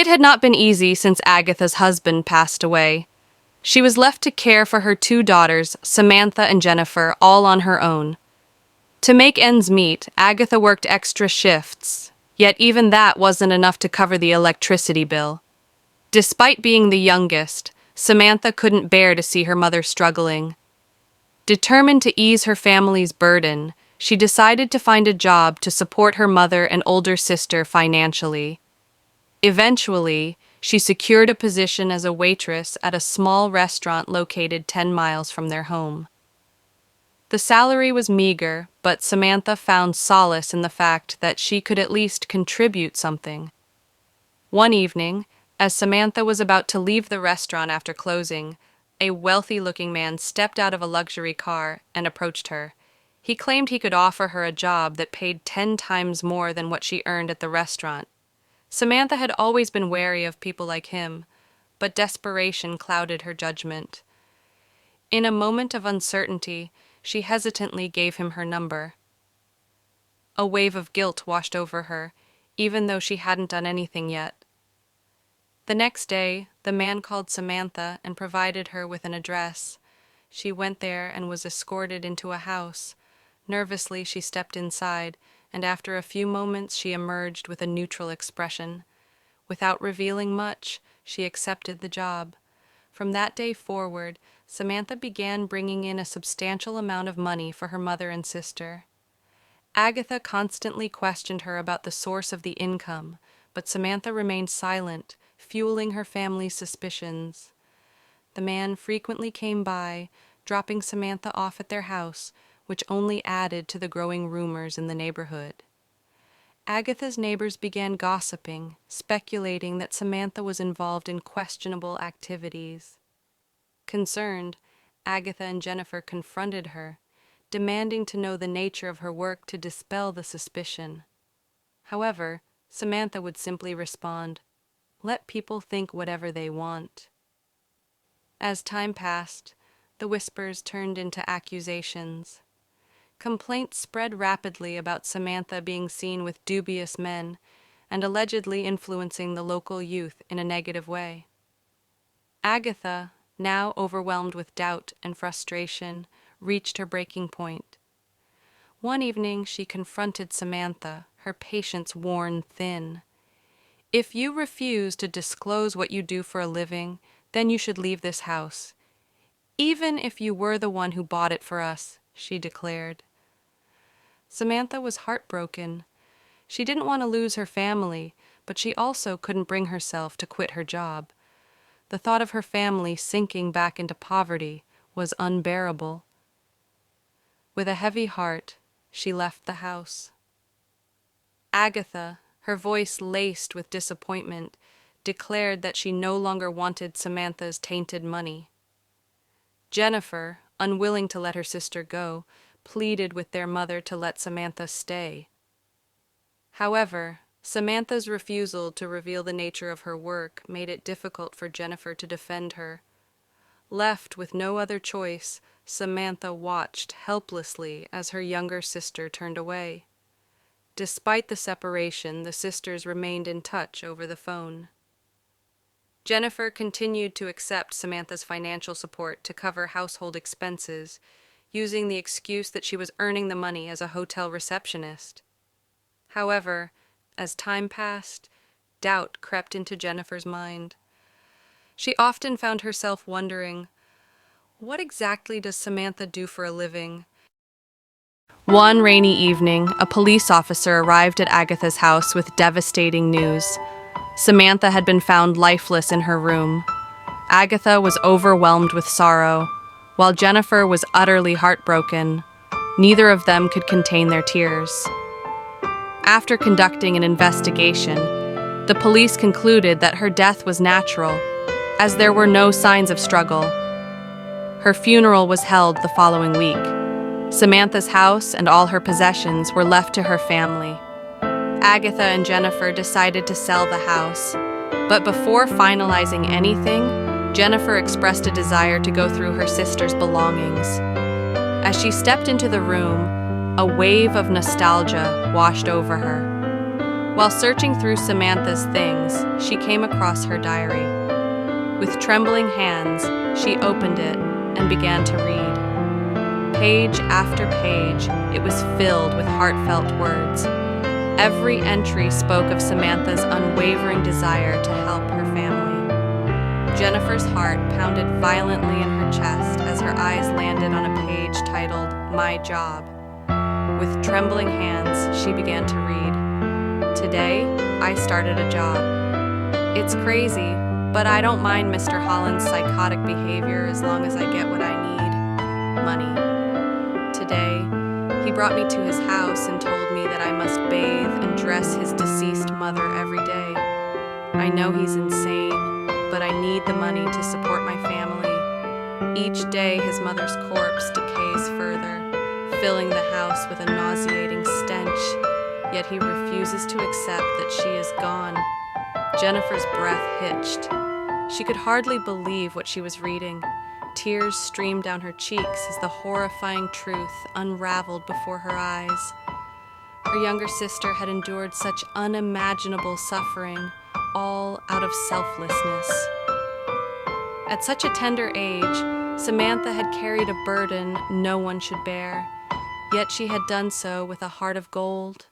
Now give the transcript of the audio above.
It had not been easy since Agatha's husband passed away. She was left to care for her two daughters, Samantha and Jennifer, all on her own. To make ends meet, Agatha worked extra shifts, yet even that wasn't enough to cover the electricity bill. Despite being the youngest, Samantha couldn't bear to see her mother struggling. Determined to ease her family's burden, she decided to find a job to support her mother and older sister financially. Eventually, she secured a position as a waitress at a small restaurant located 10 miles from their home. The salary was meager, but Samantha found solace in the fact that she could at least contribute something. One evening, as Samantha was about to leave the restaurant after closing, a wealthy-looking man stepped out of a luxury car and approached her. He claimed he could offer her a job that paid 10 times more than what she earned at the restaurant. Samantha had always been wary of people like him, but desperation clouded her judgment. In a moment of uncertainty, she hesitantly gave him her number. A wave of guilt washed over her, even though she hadn't done anything yet. The next day, the man called Samantha and provided her with an address. She went there and was escorted into a house. Nervously, she stepped inside, and after a few moments she emerged with a neutral expression. Without revealing much, she accepted the job. From that day forward, Samantha began bringing in a substantial amount of money for her mother and sister. Agatha constantly questioned her about the source of the income, but Samantha remained silent, fueling her family's suspicions. The man frequently came by, dropping Samantha off at their house, which only added to the growing rumors in the neighborhood. Agatha's neighbors began gossiping, speculating that Samantha was involved in questionable activities. Concerned, Agatha and Jennifer confronted her, demanding to know the nature of her work to dispel the suspicion. However, Samantha would simply respond, "Let people think whatever they want." As time passed, the whispers turned into accusations. Complaints spread rapidly about Samantha being seen with dubious men and allegedly influencing the local youth in a negative way. Agatha, now overwhelmed with doubt and frustration, reached her breaking point. One evening she confronted Samantha, her patience worn thin. "If you refuse to disclose what you do for a living, then you should leave this house. Even if you were the one who bought it for us," she declared. Samantha was heartbroken. She didn't want to lose her family, but she also couldn't bring herself to quit her job. The thought of her family sinking back into poverty was unbearable. With a heavy heart, she left the house. Agatha, her voice laced with disappointment, declared that she no longer wanted Samantha's tainted money. Jennifer, unwilling to let her sister go, pleaded with their mother to let Samantha stay. However, Samantha's refusal to reveal the nature of her work made it difficult for Jennifer to defend her. Left with no other choice, Samantha watched helplessly as her younger sister turned away. Despite the separation, the sisters remained in touch over the phone. Jennifer continued to accept Samantha's financial support to cover household expenses, using the excuse that she was earning the money as a hotel receptionist. However, as time passed, doubt crept into Jennifer's mind. She often found herself wondering, what exactly does Samantha do for a living? One rainy evening, a police officer arrived at Agatha's house with devastating news. Samantha had been found lifeless in her room. Agatha was overwhelmed with sorrow, while Jennifer was utterly heartbroken. Neither of them could contain their tears. After conducting an investigation, the police concluded that her death was natural, as there were no signs of struggle. Her funeral was held the following week. Samantha's house and all her possessions were left to her family. Agatha and Jennifer decided to sell the house, but before finalizing anything, Jennifer expressed a desire to go through her sister's belongings. As she stepped into the room, a wave of nostalgia washed over her. While searching through Samantha's things, she came across her diary. With trembling hands, she opened it and began to read. Page after page, it was filled with heartfelt words. Every entry spoke of Samantha's unwavering desire to help her family. Jennifer's heart pounded violently in her chest as her eyes landed on a page titled, "My Job." With trembling hands, she began to read. Today, I started a job. It's crazy, but I don't mind Mr. Holland's psychotic behavior as long as I get what I need: money. Today, he brought me to his house and told me that I must bathe and dress his deceased mother every day. I know he's insane, but I need the money to support my family. Each day, his mother's corpse decays further, filling the house with a nauseating stench, yet he refuses to accept that she is gone. Jennifer's breath hitched. She could hardly believe what she was reading. Tears streamed down her cheeks as the horrifying truth unraveled before her eyes. Her younger sister had endured such unimaginable suffering, all out of selflessness. At such a tender age, Samantha had carried a burden no one should bear, yet she had done so with a heart of gold.